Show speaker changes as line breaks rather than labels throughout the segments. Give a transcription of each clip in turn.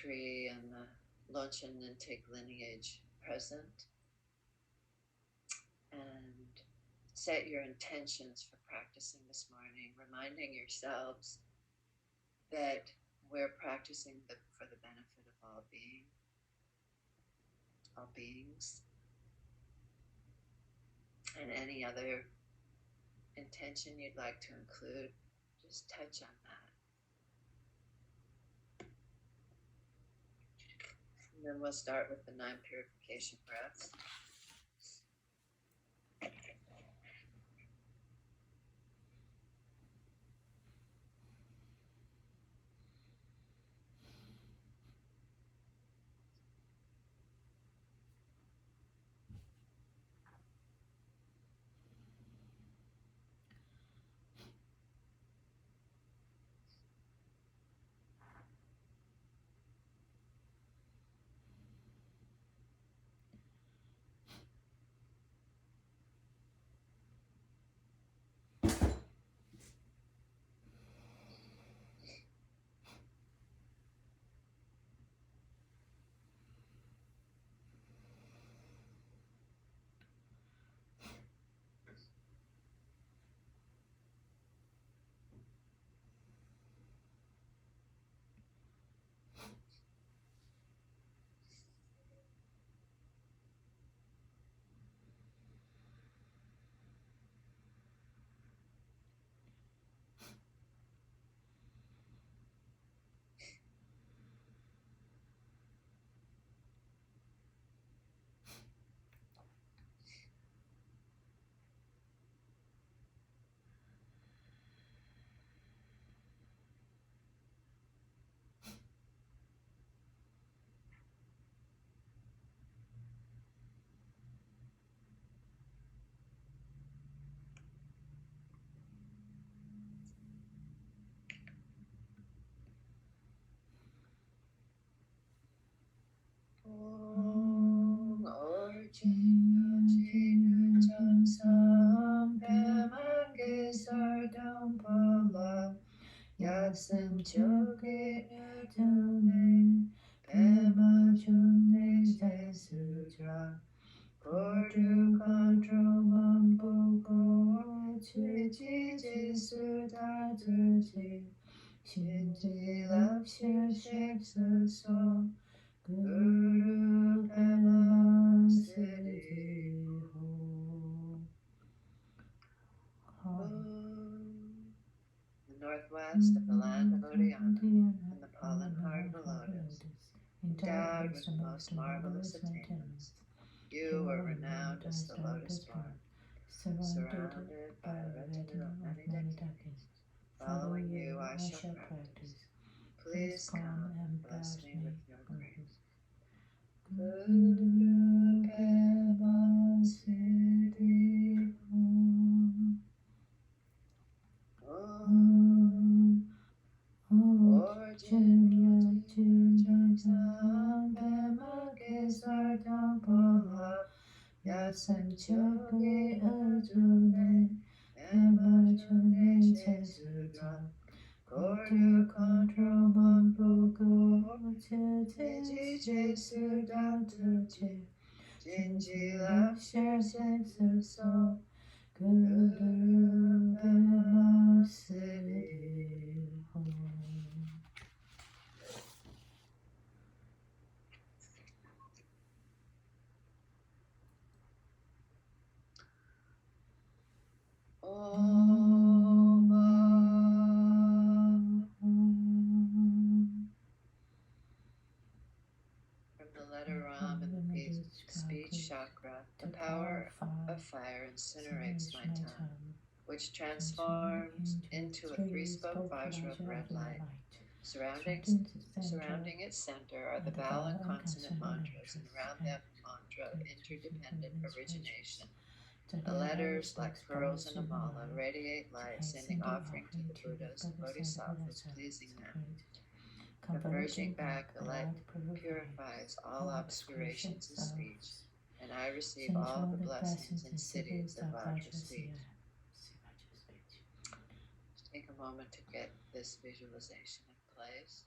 tree and the Longchen Nyingtik lineage present. And set your intentions for practicing this morning, reminding yourselves that we're practicing for the benefit of all beings, and any other intention you'd like to include, just touch on that. And then we'll start with the 9 purification breaths. Yasam choke utune, pema chune sutra, Ngondro mambuko, chichi suta tuji, shinji lapshu sheksa so, guru pema siddhi ho. The northwest of the land of Oriana, and the pollen heart of the lotus, endowed with the most marvelous attainments. You are renowned as the lotus born, surrounded by a retinue of many decades. Following you, I shall practice. Please come and bless me with your grace. Guru Pema Siddhi Om. Orjanya Chujang Pema Kesar Dampola Yasam Choke Arjune Pema Chune Chesuta Koru Kontro Mambuko Chechi Chesuda Tuche Jinji Lapshar Sensa So Guru Pema Siddhi Om. From the letter Ram in the speech chakra, the power of fire incinerates my tongue, which transforms into a 3-spoke vajra of red light. Surrounding its center are the vowel and consonant mantras, and around them mantra of interdependent origination. The letters, like pearls in a mala, radiate light, sending offering to the Buddhas and Bodhisattvas, pleasing them. Converging back, the light purifies all obscurations of speech, and I receive all the blessings and cities of Vajra speech. Take a moment to get this visualization in place.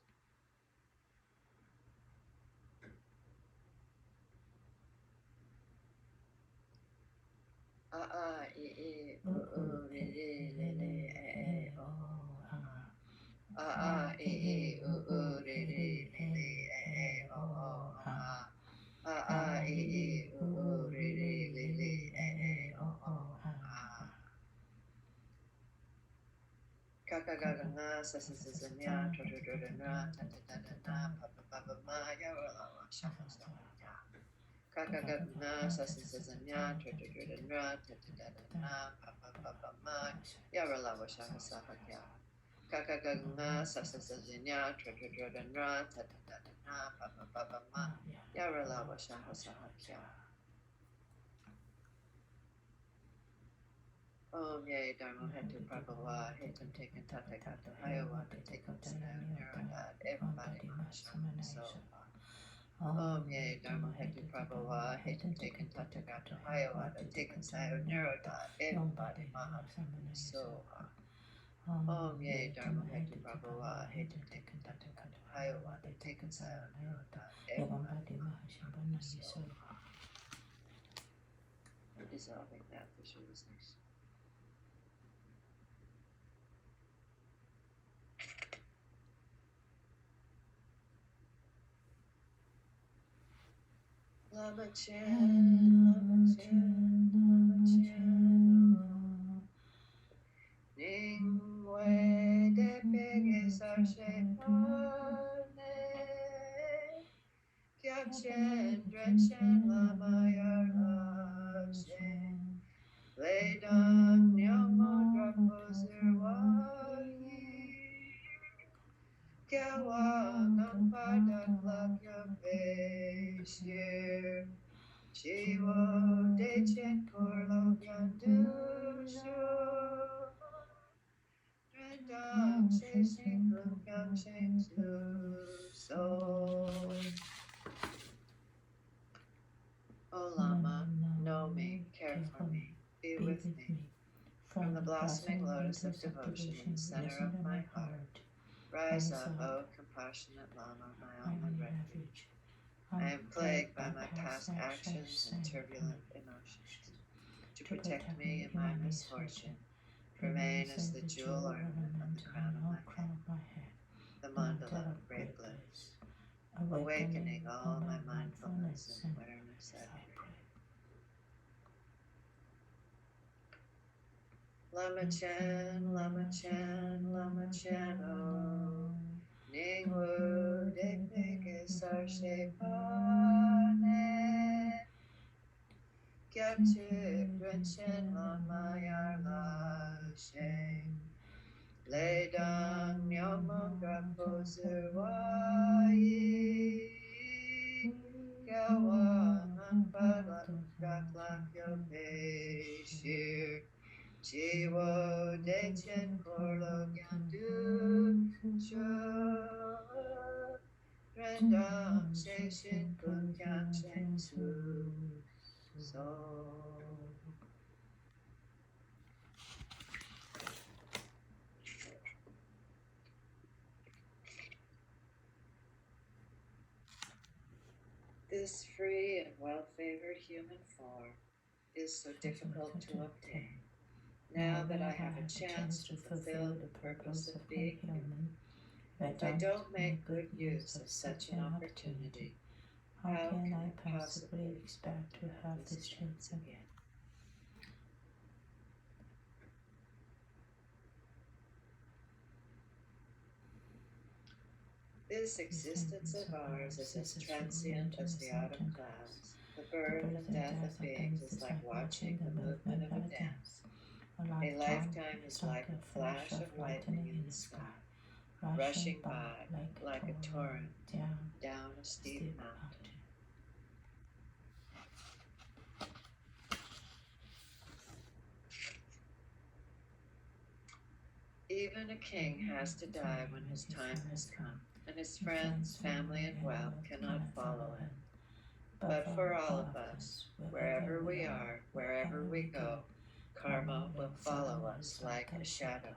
Kakagaganga, sasasasanya, trodrodrodana, tatatadana, papapapama, yawalawa, shahasahaya. Kakagaganga, sasasasanya, trodrodrodana, tatatadana, papapapama, yawalawa, shahasahaya. Kakagaganga, sasasasanya, trodrodrodana, tatatadana, papapapama, yawalawa, shahasahaya. Om ye dharma hetu prabhava hetum taken tata kata hayawata taken sayo nirodad everybody mahasham soha. Om ye dharma hetu prabhava hetum taken tata kata hayawata taken sayo nirodad everybody mahasham soha. Om ye dharma hetu prabhava hetum taken tata kata hayawata taken sayo nirodad everybody mahasham soha. Dissolving that visualization. Lama Chan, Lama Chan, Lama Chan. Ning Wei De Pege Sarshe Pane. Kyab Chen, Dren Chen, Lama Yar La Shen. Lay Dang Nyamon Drapo Zirwagi. Kyawang Ang Padak Lak Yam Pe Shir. Shivo De Chen Korlo Yandu Shu. Dredang She Shing Kung Kyang Sheng Su So. O Lama, know me, care for me, be with me. From the blossoming lotus of devotion in the center of my heart, rise up, O compassionate Lama, my only refuge. I am plagued by my past actions and turbulent emotions. To protect me in my misfortune, remain as the jewel ornament on the crown of my head, the mandala of great bliss, awakening all my mindfulness and awareness, I pray. Lama Chan, Lama Chan, Lama Chan, oh. Ning Wu De Peke Sarshe Pane. Kyab Chik Dren Chen Lama Yar La Shen. Lay Dang Nyamon Drapo Zirwai. Kyawang Ang Padak Lak Yo Pe Shir. Jiwo De Chen Korlo Gyandu Shu. Rendang She Shin Kun Kyang Sheng Su So. This free and well-favored human form is so difficult to obtain. Now that I have a chance to fulfill the purpose of being human, if I don't make good use of such an opportunity, how can I possibly expect to have this chance again? This existence of ours is as transient as the autumn clouds. The birth and death of beings is like watching the movement of a dance. A lifetime is like a flash of lightning in the sky, rushing by like a torrent down a steep mountain. Even a king has to die when his time has come, and his friends, family, and wealth cannot follow him. But for all of us, wherever we are, wherever we go, karma will follow us like a shadow.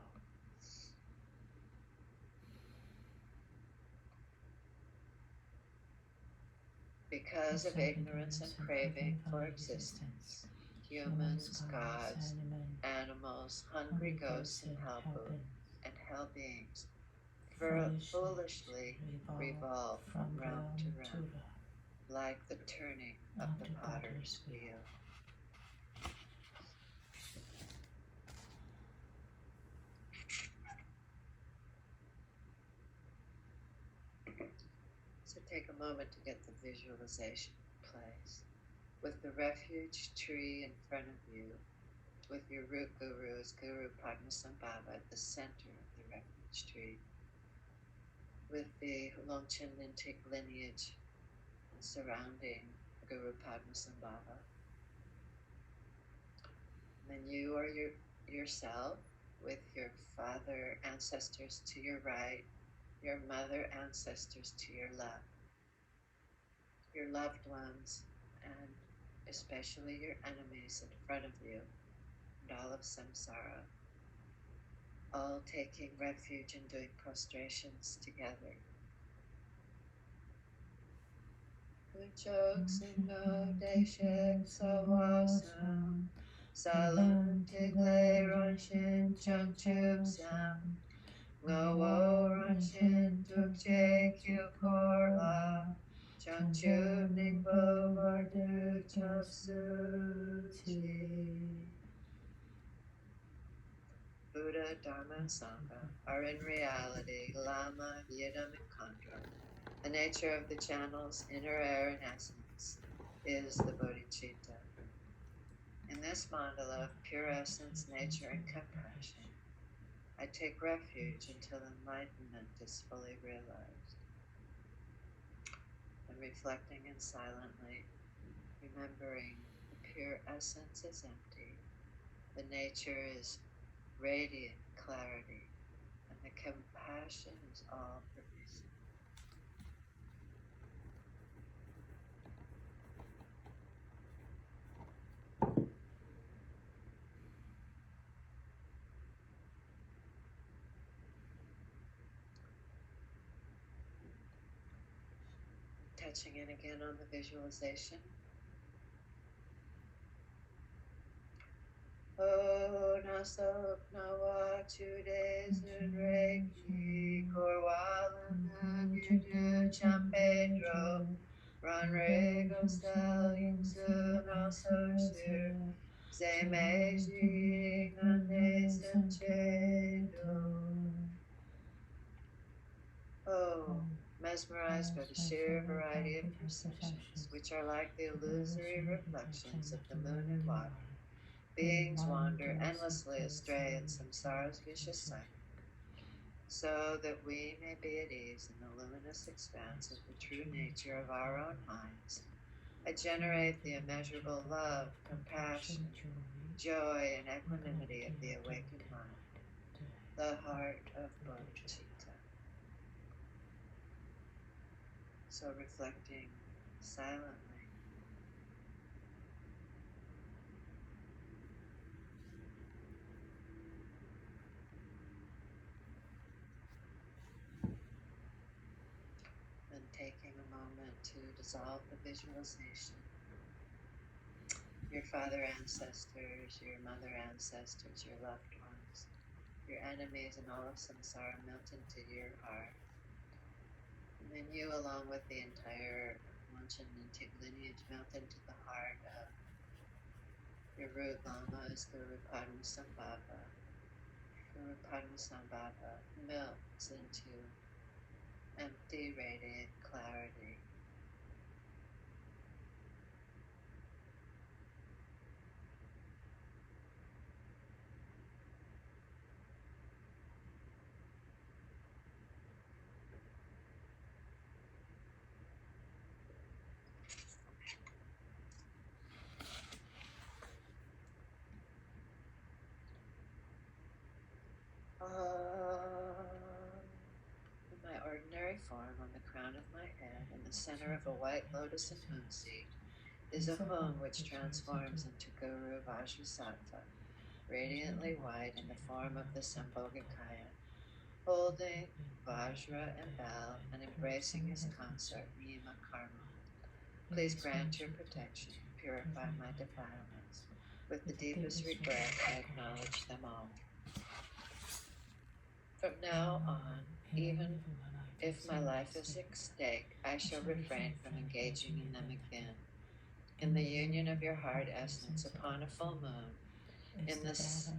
Because of ignorance and craving for existence, humans, gods, animals, hungry ghosts and hell beings foolishly revolve from realm to realm, like the turning of the potter's wheel. So take a moment to get the visualization in place. With the refuge tree in front of you, with your root guru as Guru Padmasambhava at the center of the refuge tree, with the Longchen Lintik lineage surrounding Guru Padmasambhava. Then you are yourself with your father ancestors to your right, your mother ancestors to your left, your loved ones, and especially your enemies in front of you, and all of samsara, all taking refuge and doing prostrations together. Uchoksingo Deshek Sawasam Salam Tigle Ronshin Chungchub Sam Ngowo Ronshin Tukche Kyukorla Chungchub Ningbo Vardu Chapsuchi. Buddha, Dharma, and Sangha are in reality Lama, Yidam, and Ngondro. The nature of the channel's inner air and essence is the bodhicitta. In this mandala of pure essence, nature, and compassion, I take refuge until enlightenment is fully realized. And reflecting and silently, remembering the pure essence is empty, the nature is radiant clarity, and the compassion is all pervasive. Touching in again on the visualization. Oh, Nasok Nawa 2 days in Reiki, Korwalan Yudu Champedro, Ranrego Sel Yingsu Naso Shir, Zemeji Nande Sanchedo. Oh, mesmerized by the sheer variety of perceptions, which are like the illusory reflections of the moon and water. Beings wander endlessly astray in samsara's vicious cycle, so that we may be at ease in the luminous expanse of the true nature of our own minds. I generate the immeasurable love, compassion, joy, and equanimity of the awakened mind, the heart of bodhicitta. So reflecting silently. And taking a moment to dissolve the visualization. Your father ancestors, your mother ancestors, your loved ones, your enemies, and all of samsara melt into your heart. And then you, along with the entire Longchen Lintik lineage, melt into the heart of your root lamas, Guru Padmasambhava. Guru Padmasambhava melts into empty, radiant clarity. In my ordinary form, on the crown of my head, in the center of a white lotus and moonseed, is a hum which transforms into Guru Vajrasattva, radiantly white in the form of the Sambhogakaya, holding Vajra and bell and embracing his consort Nima Karma. Please grant your protection, purify my defilements, With the deepest regret, I acknowledge them all. From now on, even if my life is at stake, I shall refrain from engaging in them again. In the union of your heart essence upon a full moon, in this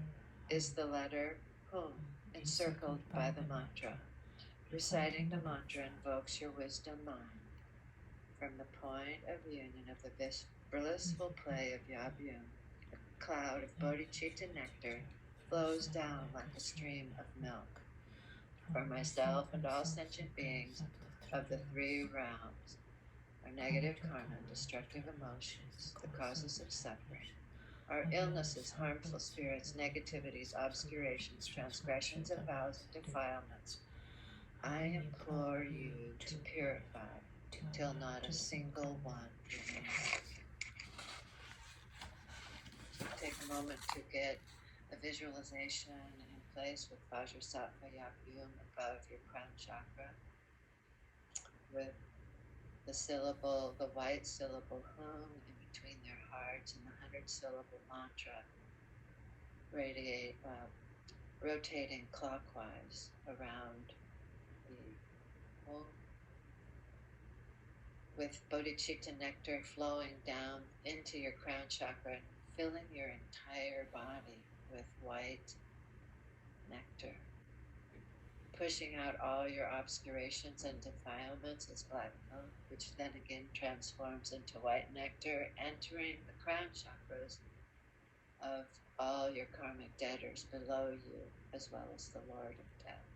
is the letter Hum, encircled by the mantra. Reciting the mantra invokes your wisdom mind. From the point of union of the blissful play of Yabun, a cloud of bodhicitta nectar flows down like a stream of milk. For myself and all sentient beings of the three realms, our negative karma, destructive emotions, the causes of suffering, our illnesses, harmful spirits, negativities, obscurations, transgressions of vows, and defilements, I implore you to purify till not a single one remains. So take a moment to get a visualization in place with Vajrasattva Yabum above your crown chakra, with the syllable, the white syllable Hum in between their hearts, and the 100-syllable mantra rotating clockwise around the whole, with bodhicitta nectar flowing down into your crown chakra and filling your entire body with white nectar, pushing out all your obscurations and defilements as black milk, which then again transforms into white nectar, entering the crown chakras of all your karmic debtors below you, as well as the Lord of Death.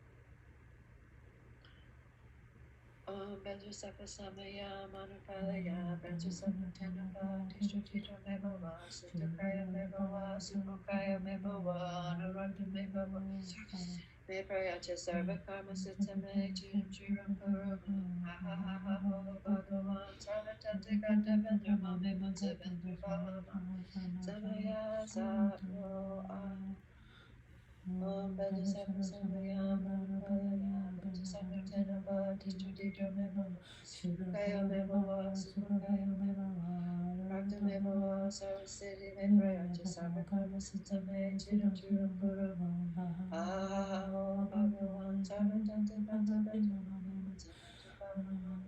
Om Vajrasattva Samaya Manupalaya Vajrasattva Tenapa Tishtachita Mebhava Suttakaya Mebhava Supakaya Mebhava Anuradha Mebhava Me Prayacha Sarva Karma Sittame Chiram Chiram Puram Ha Ha Ha Ha Ho Bhagavan Sarvatata Vendra Mame Mutsa Vendra Bhava Samaya Sattva Om Vajrasattva Samaya Manupalaya Vajrasattva Tenapa Tishtachita Mebhava Supakaya Mebhava Supakaya Mebhava Rakta Mebhava Sarvasiddhi Me Prayacha Sarva Karma Sittame Chiram Chiram Puram Ha Ha Ha Ho Bhagavan Sarvatata Vendra Mame Mutsa Vendra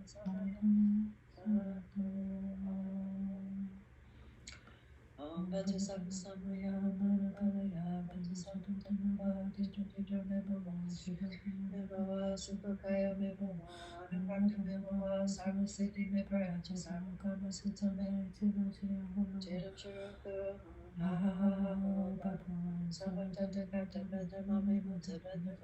Om Vajrasattva Samaya Manupalaya Vajrasattva Tenapa Tishtachita Mebhava Mebhava Supakaya Mebhava Anuprakta Mebhava Sarvasiddhi Me Prayacha Sarva Karma Sittame Chiram Chiram Puram Ha Ha Ha Ho Bhagavan Sarvatata Vendra Mame Mutsa Vendra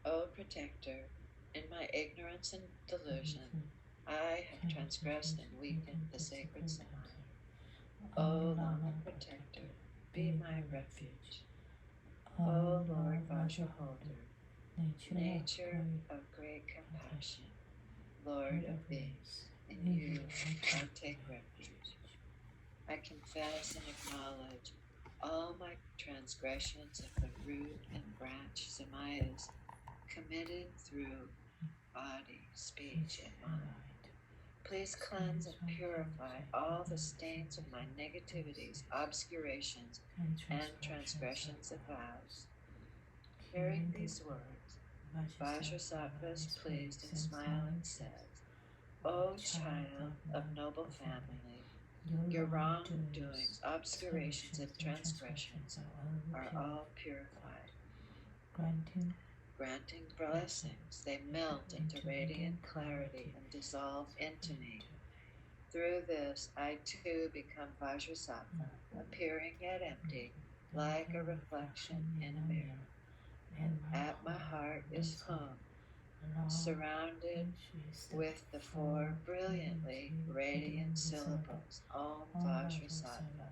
O Protector, in my ignorance and delusion, I have transgressed and weakened the sacred samadhi. O Lama Protector, be my refuge. O Lord Vajraholder, nature of great compassion, Lord of beings, in you I take refuge. I confess and acknowledge all my transgressions of the root and branch samayas committed through body, speech, and mind. Please cleanse and purify all the stains of my negativities, obscurations, and transgressions of vows. Hearing these words, Vajrasattva is pleased and smiling says, O child of noble family, your wrongdoings, obscurations, and transgressions are all purified. Granting blessings, they melt into radiant clarity and dissolve into me. Through this, I too become Vajrasattva, appearing yet empty, like a reflection in a mirror. At my heart is Hum, surrounded with the four brilliantly radiant syllables, Om Vajrasattva,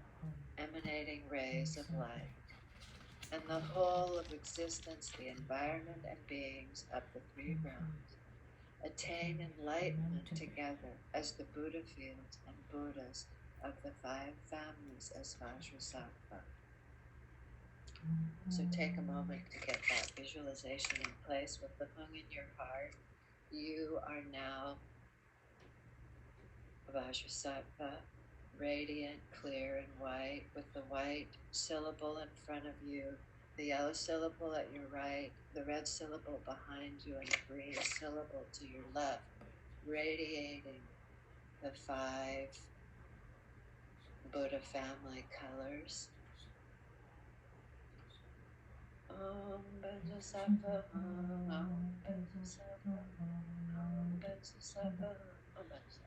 emanating rays of light. And the whole of existence, the environment and beings of the three realms, attain enlightenment together as the Buddha fields and Buddhas of the five families as Vajrasattva. So take a moment to get that visualization in place with the hung in your heart. You are now Vajrasattva, radiant, clear, and white, with the white syllable in front of you, the yellow syllable at your right, the red syllable behind you, and the green syllable to your left, radiating the 5 Buddha family colors. Om Benjasattva, Om Benjasattva, Om Benjasattva, Om Benjasattva.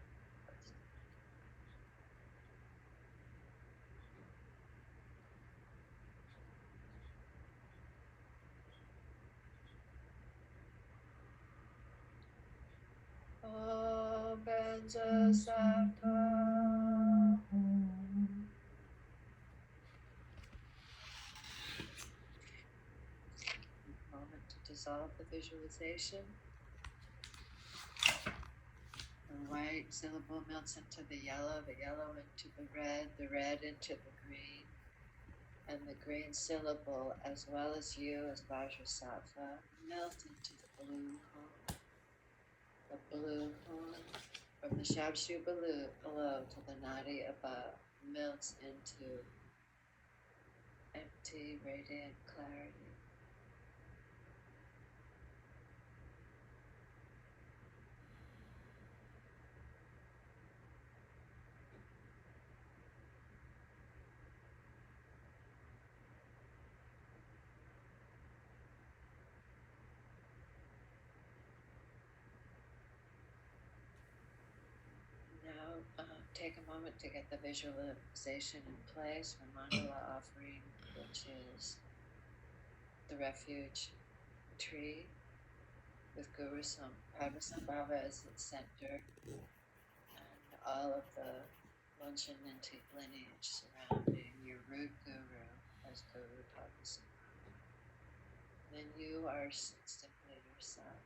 Om Benjasattva. Moment to dissolve the visualization. The white syllable melts into the yellow into the red into the green, and the green syllable, as well as you as Vajrasattva, melt into the blue hole. The blue hole from the Shabshu below to the Nadi above melts into empty, radiant clarity. Now, take a moment to get the visualization in place for mandala offering, which is the refuge tree with Guru Padmasambhava as its center, and all of the Lonchaninti lineage surrounding your root guru as Guru Padmasambhava. Then you are simply yourself.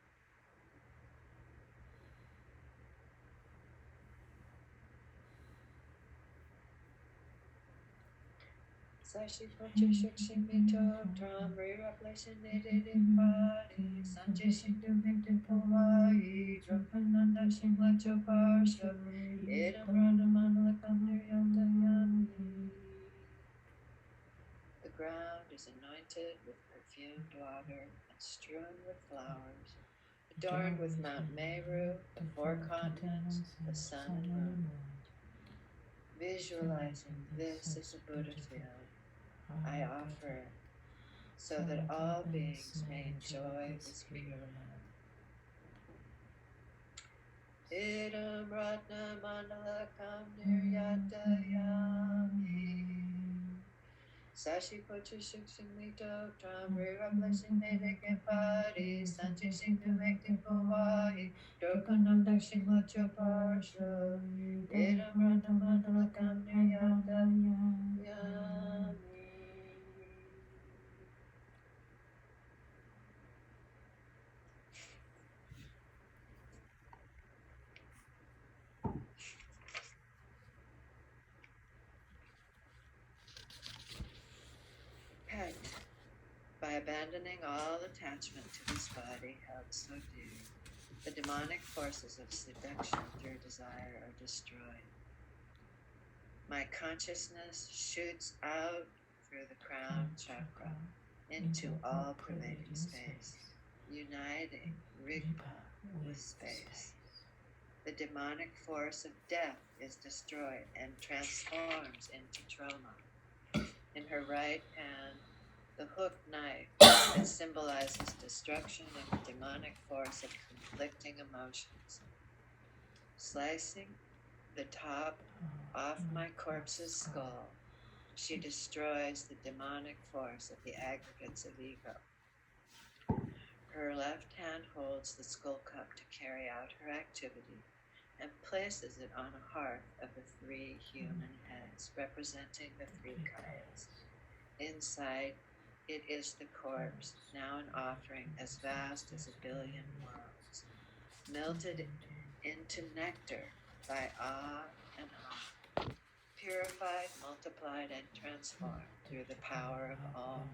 Sashi Pochi Shikshi Mito Tram Replation Needed Body Sanjay Shindu Victim Hawaii Dropananda Shimla Choparsha Edam Rana Manala Kamniriyata Yami. The ground is anointed with perfumed water and strewn with flowers, adorned with Mount Meru, the 4 continents, the sun and moon. Visualizing this as a Buddha field, I offer so that all beings may enjoy this pure land. Idam Ratna Mandala Kamniryata Yami. Sashi Pocha Shikshim Lito Tram Rira Blessing Vedike Padi Sanchi Shindu Vekti Pawai Dokanam Dakshin Lacho Parsha Idam Ratna Mandala Kamniryata Yami. Pet, by abandoning all attachment to this body held so dear, the demonic forces of seduction through desire are destroyed. My consciousness shoots out through the crown chakra into all-pervading space, uniting Rigpa with space. The demonic force of death is destroyed and transforms into trauma. In her right hand, the hooked knife that symbolizes destruction and the demonic force of conflicting emotions. Slicing the top off my corpse's skull, she destroys the demonic force of the aggregates of ego. Her left hand holds the skull cup to carry out her activity and places it on a hearth of the 3 human heads, representing the 3 kayas. Inside, it is the corpse, now an offering as vast as 1 billion worlds, melted into nectar by Ah and Ah, purified, multiplied, and transformed through the power of Om.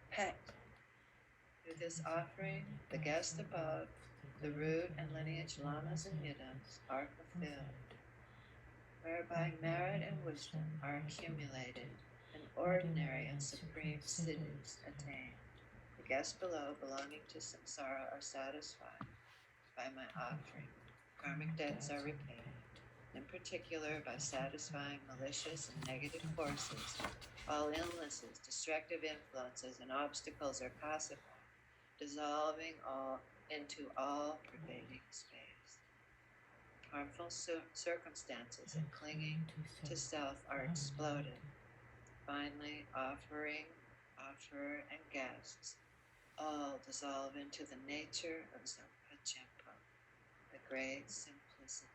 Pet. Through this offering, the guest above, the root and lineage lamas and yidams are fulfilled, whereby merit and wisdom are accumulated, and ordinary and supreme siddhis attained. The guests below belonging to samsara are satisfied by my offering. Karmic debts are repaid, in particular by satisfying malicious and negative forces. All illnesses, destructive influences, and obstacles are pacified, dissolving all into all-pervading space. Harmful circumstances and clinging to self are exploded. Finally, offer, and guests all dissolve into the nature of Zompa, the great simplicity.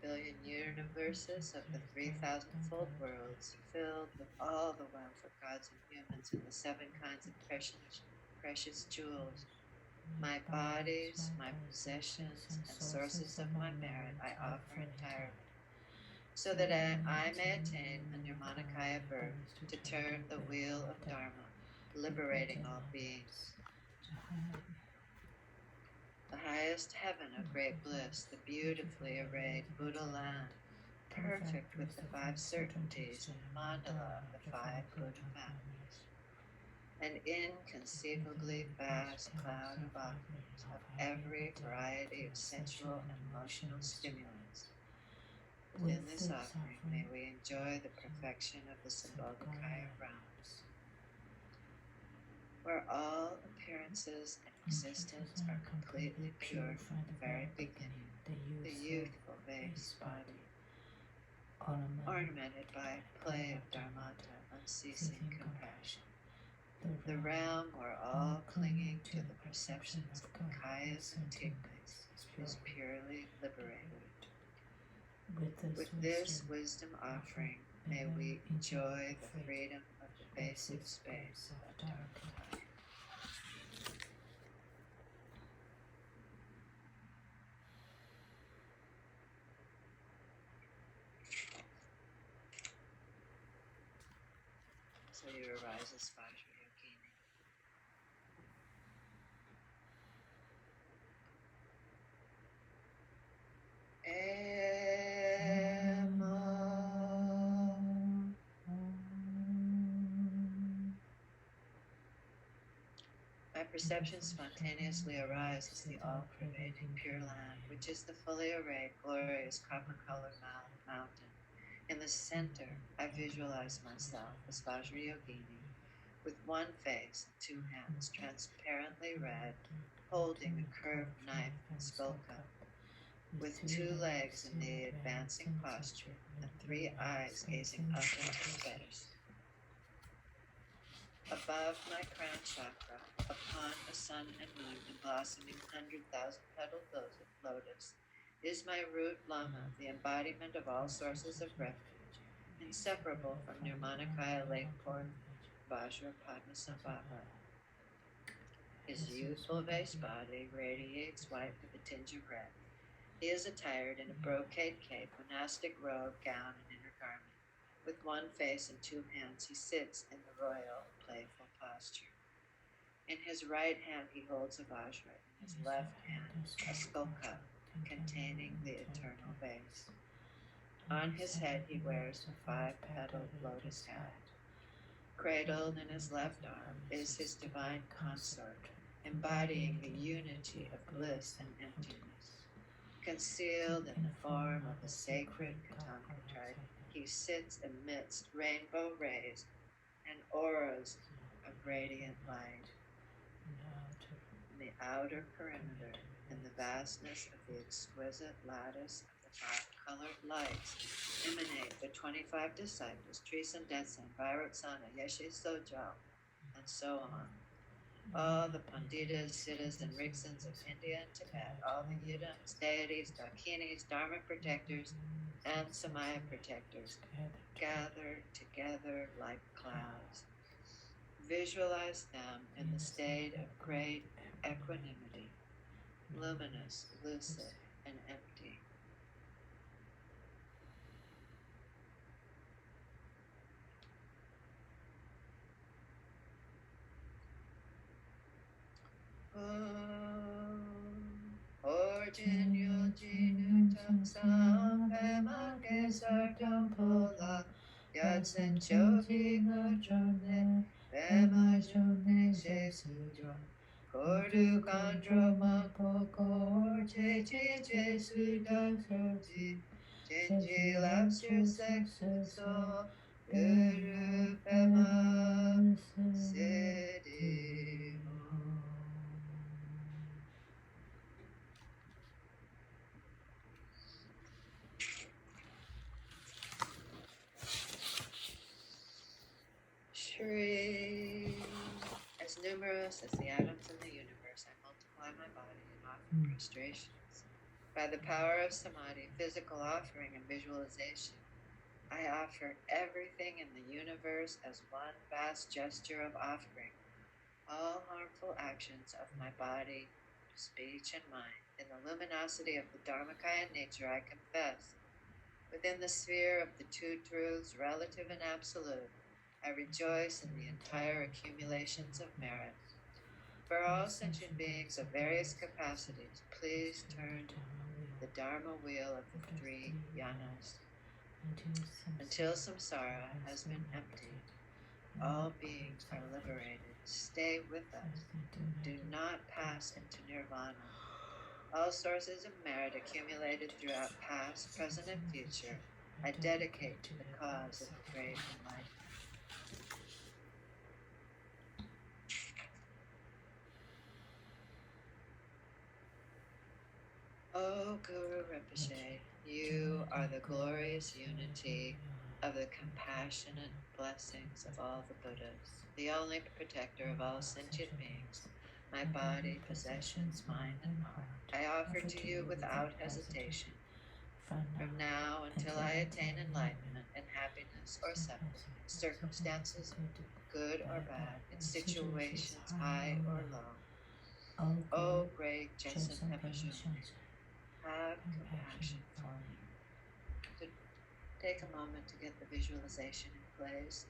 Billion universes of the 3,000-fold worlds, filled with all the wealth of gods and humans and the 7 kinds of precious jewels. My bodies, my possessions, and sources of my merit I offer entirely, so that I may attain a Nirmanakaya birth to turn the wheel of Dharma, liberating all beings. The highest heaven of great bliss, the beautifully arrayed Buddha land, perfect with the 5 certainties and the mandala of the 5 Buddha families. An inconceivably vast cloud of offerings of every variety of sensual and emotional stimulants. Within this offering, may we enjoy the perfection of the Sambhogakaya realms, where all appearances and existence are completely pure from the very beginning. The youthful vase body, ornamented by play of Dharmata, unceasing compassion. The realm where all clinging to the perceptions of Kayas and Tignas is purely liberated. With this wisdom offering, may we enjoy the freedom of the basic space of Dharma. So you arise as Vajrayogini. My perceptions spontaneously arise as the all-pervading Pure Land, which is the fully arrayed, glorious copper-colored mountain. In the center, I visualize myself as Vajrayogini, with 1 face and 2 hands, transparently red, holding a curved knife and skull cup, with 2 legs in the advancing posture, and 3 eyes gazing up into space. Above my crown chakra, upon a sun and moon and blossoming 100,000-petaled lotus, is my root lama, the embodiment of all sources of refuge, inseparable from Nirmanakaya Lakeport, Vajra Padmasambhava. His youthful vase body radiates white with a tinge of red. He is attired in a brocade cape, monastic robe, gown, and inner garment. With one face and two hands, he sits in the royal, playful posture. In his right hand he holds a vajra, in his left hand a skull cup containing the eternal vase. On his head he wears a five-petaled lotus hat. Cradled in his left arm is his divine consort, embodying the unity of bliss and emptiness. Concealed in the form of the sacred Katanka, he sits amidst rainbow rays and auras of radiant light. In the outer perimeter, in the vastness of the exquisite lattice of the five-colored lights, emanate the 25 disciples, Trisan Detsen, Vairocana, Yeshe Sojal, and so on. All the Panditas, Siddhas, and Riksans of India and Tibet, all the Yidams, deities, Dakinis, Dharma protectors, and Samaya protectors, gather together like clouds. Visualize them in the state of great equanimity, luminous, lucid, and empty. Orjin Yojin Utam Sam Pema Kesar Tampola Yatsen Choji Ngondro Pema Jone Jesujo Kordu Ngondro Mapoko Chechi Jesu Daksoji Chenji Lapsu Seksu So Guru Pema Siddhi. Shri. As numerous as the atoms in the universe, I multiply my body and offer prostrations. By the power of samadhi, physical offering, and visualization, I offer everything in the universe as one vast gesture of offering. All harmful actions of my body, speech, and mind, in the luminosity of the Dharmakaya nature, I confess. Within the sphere of the two truths, relative and absolute, I rejoice in the entire accumulations of merit. For all sentient beings of various capacities, please turn the Dharma wheel of the three yanas until samsara has been emptied. All beings are liberated. Stay with us. Do not pass into nirvana. All sources of merit accumulated throughout past, present, and future, I dedicate to the cause of the great enlightenment. O Guru Rinpoche, you are the glorious unity of the compassionate blessings of all the Buddhas, the only protector of all sentient beings, my body, possessions, mind, and heart. I offer to you without hesitation, from now until I attain enlightenment and happiness or suffering, in circumstances good or bad, in situations high or low. O great Jetsun Pepajun, have compassion for me. So take a moment to get the visualization in place.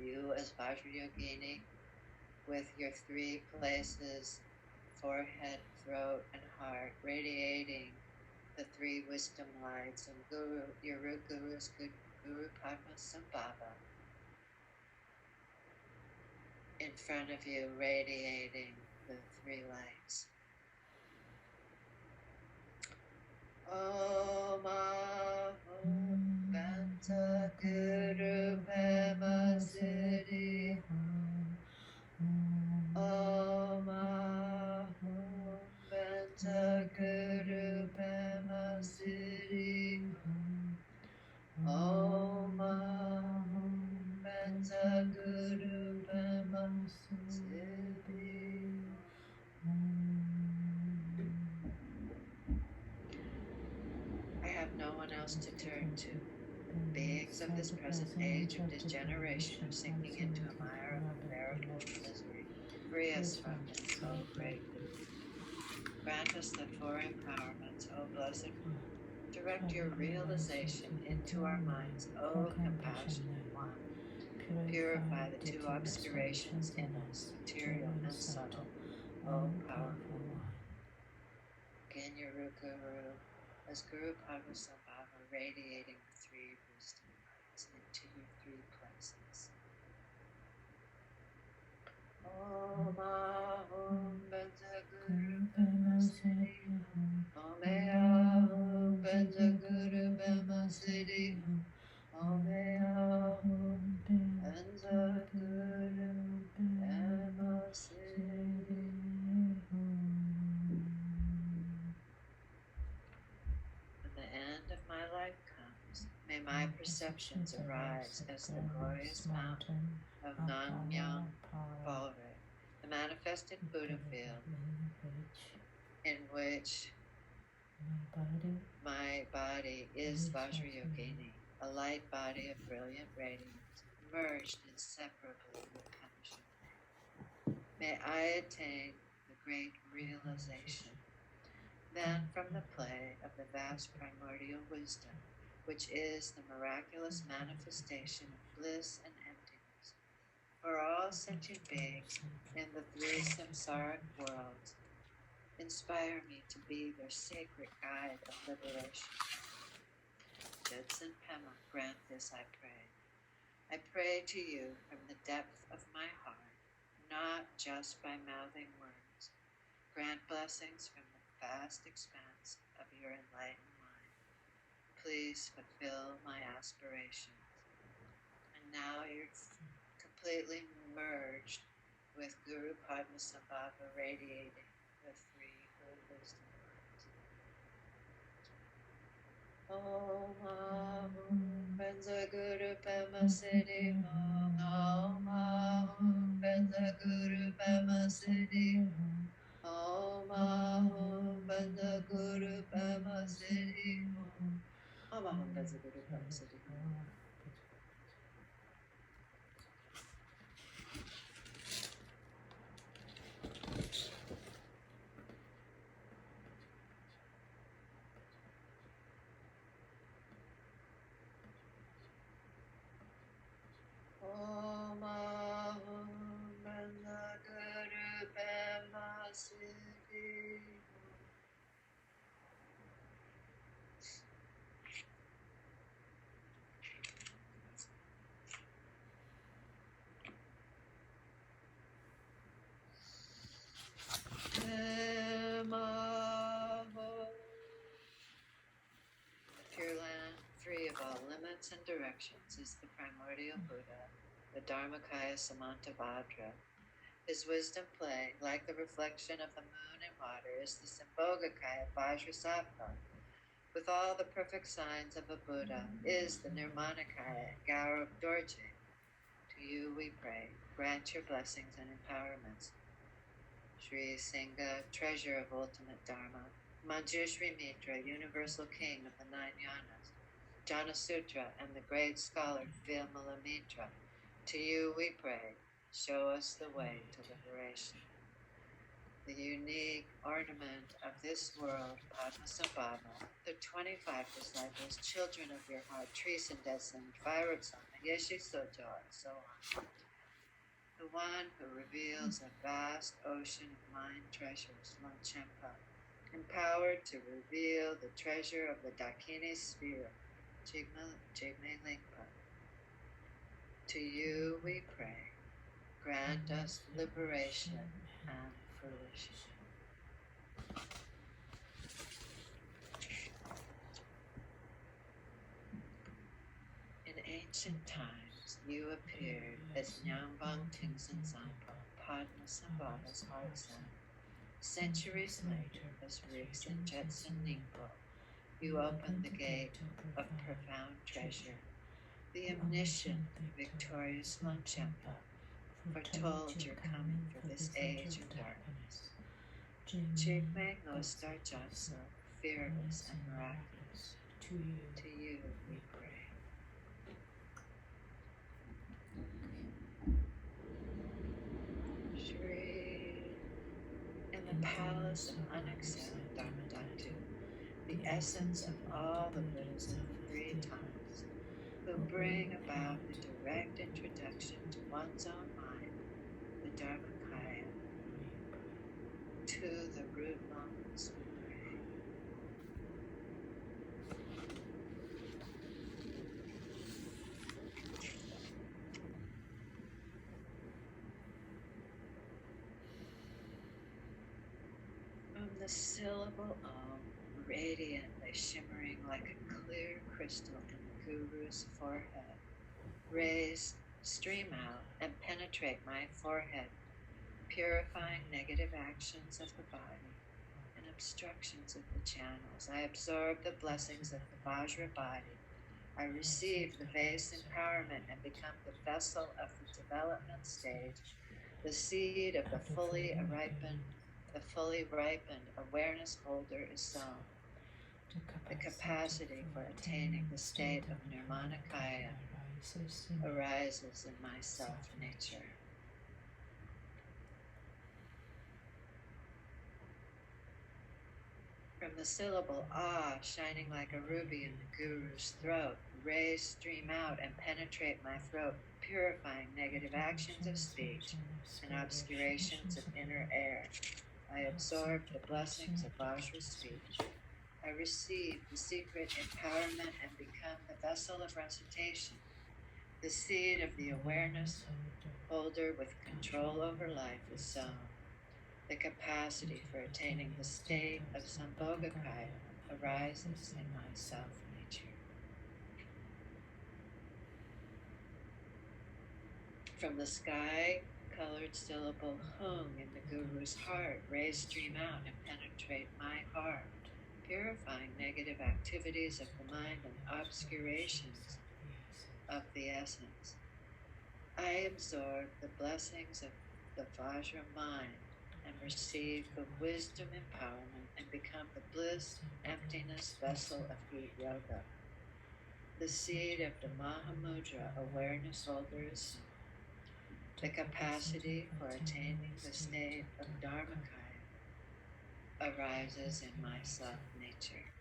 You as Vajrayogini, with your three places, forehead, throat, and heart, radiating the three wisdom lights, and Guru, your root Guru's good Guru Padma Sambhava in front of you, radiating the three lights. Om Ahum Banta Guru Pema Siddhi Om Ahum Banta Guru Pema Siddhi Om Ahum Banta Guru Pema Siddhi. I have no one else to turn to. Beings of this present age of degeneration are sinking into a mire of unbearable misery. Free us from this, O great Guru. Grant us the four empowerments, O Blessed One. Direct your realization into our minds, O Compassionate One. Purify the two obscurations in us, material and subtle, O Powerful One. Guru, as Guru Padmasambhava radiating the three wisdom lights into your three places. Om Ahum Benza Guru Bema Siddhi Om Ahum Benza Guru Bema Siddhi Om Ahum Benza Guru Bema Siddhi. When the end of my life comes, may my perceptions arise as the glorious mountain of Nanyang Palre, the manifested Buddha field, in which my body is Vajrayogini, a light body of brilliant radiance, merged inseparably with Kanishima. May I attain the great realization. Then from the play of the vast primordial wisdom, which is the miraculous manifestation of bliss and emptiness for all sentient beings in the three samsaric worlds, inspire me to be their sacred guide of liberation. Judson Pema, grant this, I pray. I pray to you from the depth of my heart, not just by mouthing words. Grant blessings from the vast expanse of your enlightened mind. Please fulfill my aspirations. And now you're completely merged with Guru Padmasambhava radiating the three good wisdom lights. Om Ahum Benza Guru Pema Siddhi Om Ahum Benza Guru Pema Siddhi Om Ahum Benza Guru Pema Siddhi Om Ahum Benza Guru Pema Siddhi. Om Ahum Benza Guru Pema Siddhi. The Pure Land, free of all limits and directions, is the primordial Buddha, the Dharmakaya Samantabhadra. His wisdom play, like the reflection of the moon in water, is the Sambhogakaya Vajrasattva. With all the perfect signs of a Buddha, is the Nirmanakaya Gaurav Dorje. To you we pray, grant your blessings and empowerments. Sri Singha, treasure of ultimate Dharma, Manjushri Mitra, universal king of the nine yanas, Jana Sutra, and the great scholar Vimala Mitra. To you we pray, show us the way to liberation. The unique ornament of this world, Padmasambhava, the 25 disciples, children of your heart, Trisandesen, Vairocana, Yeshe Soto, and so on. The one who reveals a vast ocean of mind treasures, Longchenpa, empowered to reveal the treasure of the Dakini sphere, Jigme Lingpa. To you we pray, grant us liberation and fruition. In ancient times, you appeared as Nyambang Tingsan Zampa, Padmasambhava's heart son. Centuries later, as Riksen Jetson Ningpo, you opened the gate of profound treasure. The omniscient, victorious Longchenpa foretold your coming for this age of darkness. Jigme Lostar Jatso, fearless and miraculous, to you we pray. Shri, in the palace of exhaling Dharma Dhatu, the essence of all the Buddhas of the three times, who bring about the direct introduction to one's own mind, the Dharmakaya, to the root moments we pray. From the syllable Om, radiantly shimmering like a clear crystal in the Guru's forehead, rays stream out and penetrate my forehead, purifying negative actions of the body and obstructions of the channels. I absorb the blessings of the Vajra body. I receive the vase empowerment and become the vessel of the development stage, the seed of the fully ripened awareness holder is sown. The capacity for attaining the state of Nirmanakaya arises in my self-nature. From the syllable Ah, shining like a ruby in the Guru's throat, rays stream out and penetrate my throat, purifying negative actions of speech and obscurations of inner air. I absorb the blessings of Vajra speech. I receive the secret empowerment and become the vessel of recitation, the seed of the awareness holder with control over life is sown. The capacity for attaining the state of Sambhogakaya arises in my self-nature. From the sky-colored syllable Hung in the Guru's heart, rays stream out and penetrate my heart, purifying negative activities of the mind and obscurations of the essence. I absorb the blessings of the Vajra mind and receive the wisdom empowerment and become the bliss emptiness vessel of heat yoga. The seed of the Mahamudra awareness holder is sown. The capacity for attaining the state of Dharmakaya arises in my self-nature.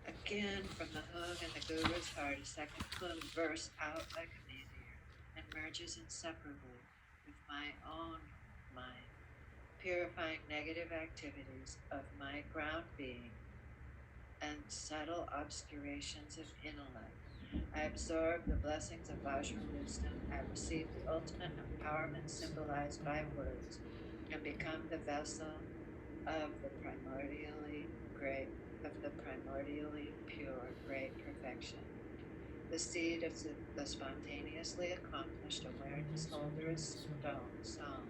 Again, from the Hung and the Guru's heart, a second Hung bursts out like a meteor and merges inseparably with my own mind, purifying negative activities of my ground being and subtle obscurations of intellect. I absorb the blessings of Vajra wisdom. I receive the ultimate empowerment symbolized by words and become the vessel of the primordially pure great perfection. The seed of the spontaneously accomplished awareness holder is sown.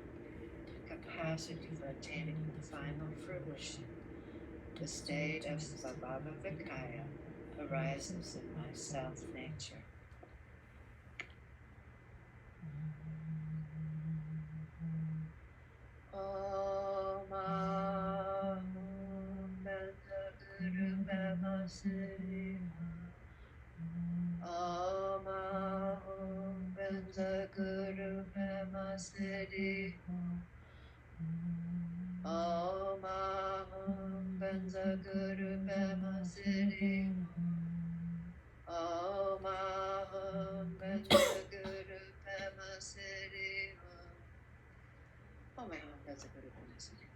Capacity for attaining the final fruition. The state of Svabhava Vikaya arises in my self-nature. Om Ahum Benza Guru Bhema Siddhi. Om Ahum Benza Guru Bhema Siddhi. Om Ahum Benza Guru Bhema Siddhi. Om Ahum Benza Guru Bhema Siddhi. Om Ahum Benza Guru Bhema Siddhi.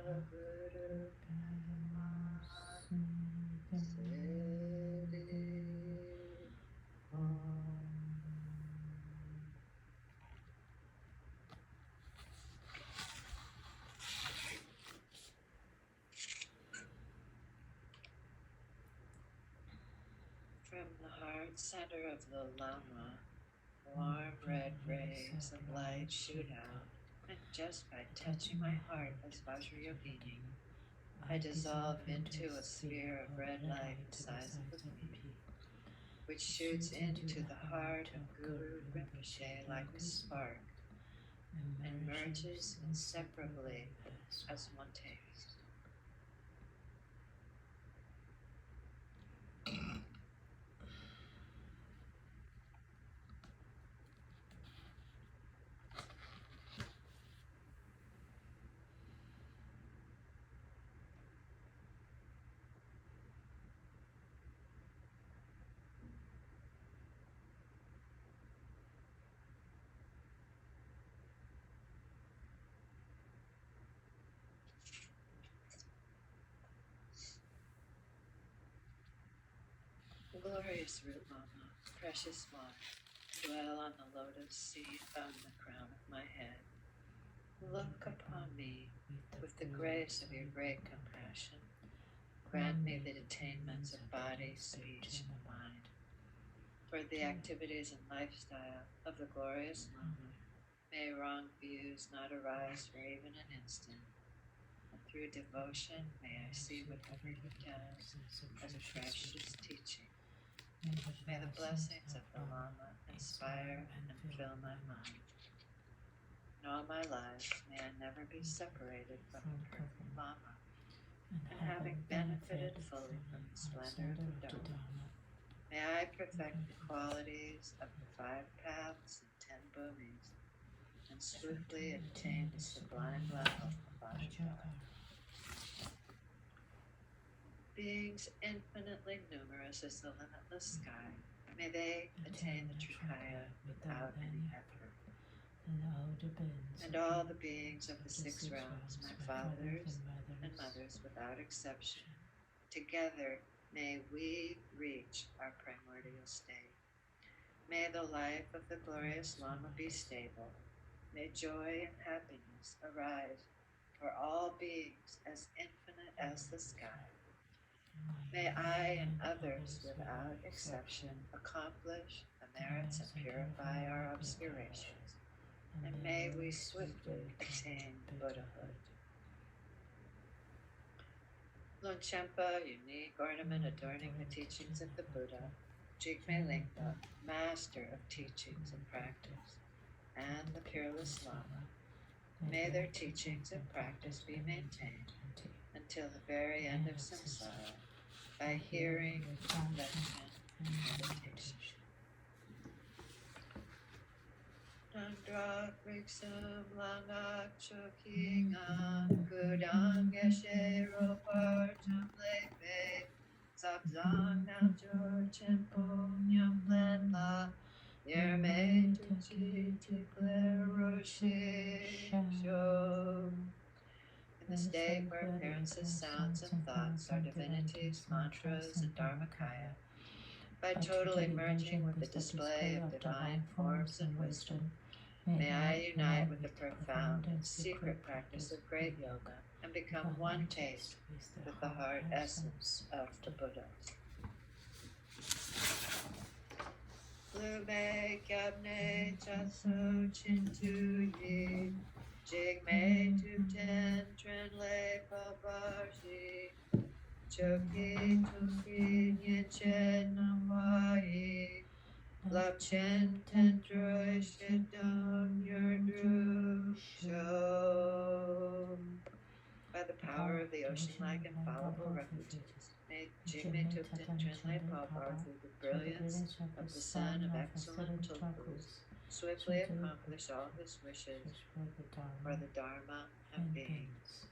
Guru Siddhi. From the heart center of the Lama, warm red rays of light shoot out, and just by touching my heart as Vajrayogini, I dissolve into a sphere of red light the size of a pea, which shoots into the heart of Guru Rinpoche like a spark, and merges inseparably as one taste. Glorious root Lama, precious one, dwell on the lotus seed on the crown of my head. Look upon me with the grace of your great compassion. Grant me the attainments of body, speech, and mind. For the activities and lifestyle of the glorious Lama, may wrong views not arise for even an instant. And through devotion, may I see whatever he does as a precious teaching. May the blessings of the Lama inspire and fill my mind. In all my life, may I never be separated from the perfect Lama, and having benefited fully from the splendor of the Dharma, may I perfect the qualities of the 5 paths and 10 bhumis, and swiftly attain the sublime level of Vajrayogini. Beings infinitely numerous as the limitless sky, may they attain the Trikaya without any effort. And all the beings of the 6 realms, my fathers and mothers without exception, together may we reach our primordial state. May the life of the glorious Lama be stable. May joy and happiness arise for all beings as infinite as the sky. May I and others without exception accomplish the merits and purify our obscurations, and may we swiftly attain Buddhahood. Longchenpa, unique ornament adorning the teachings of the Buddha, Jigme Lingpa, master of teachings and practice, and the peerless Lama, may their teachings and practice be maintained until the very end of samsara, by hearing, reflection, and meditation. Ngondro Riksum Langak Chokingan Gudang Geshe Ropartum Lepe Sabzang Naljor Chempo Nyam Lenla Yerme Tuchi Tikler Roshi Sho. In the state where appearances, sounds, and thoughts are divinities, mantras, and dharmakaya, by totally merging with the display of divine forms and wisdom, may I unite with the profound and secret practice of great yoga and become one taste with the heart essence of the Buddha. Lube Kyabne Chaso Chintu Yi Jigme Tupten Trenle Pabarshi Choki Toki Nyenchen Namwai Lapchen Tendroi Shidon Yurdru Sho. By the power of the ocean-like infallible refuges, may Jigme Tupten Trenle Pabar through the brilliance of the sun of excellent Tulkus swiftly accomplish all his wishes for the Dharma and beings.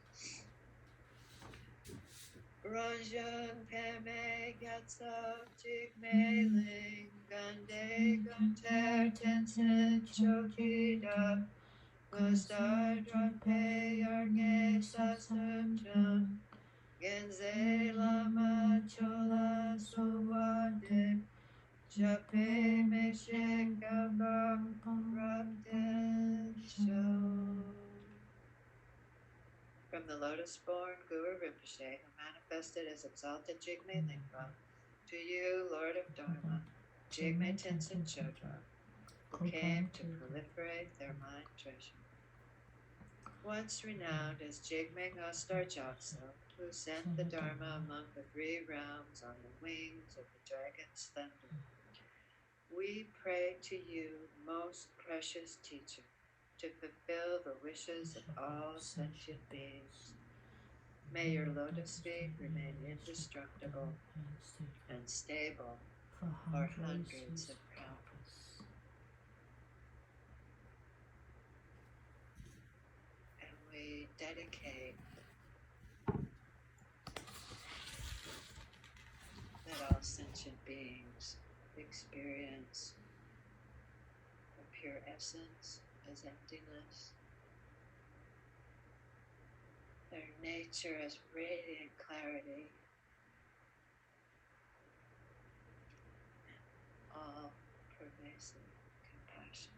Ranjung Peme Gatsok Jigme Ling Gande Gunter Tenzin Chokida Gustar Dronpe Yarge Sasumchun Genze Lama Chola Suvade Jape Meshekabam Rapten Show. From the lotus-born Guru Rinpoche, who manifested as exalted Jigme Lingpa, to you, Lord of Dharma, Jigme Tenzin Chodra, who came to proliferate their mind treasure. Once renowned as Jigme Ngastar Gyatso, who sent the Dharma among the three realms on the wings of the dragon's thunder, we pray to you, most precious teacher, to fulfill the wishes of all sentient beings. May your lotus feet remain indestructible and stable for hundreds of kalpas. And we dedicate that all sentient beings experience the pure essence as emptiness, their nature as radiant clarity, all pervasive compassion.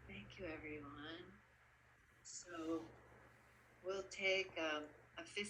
Thank you, everyone. So we'll take a 15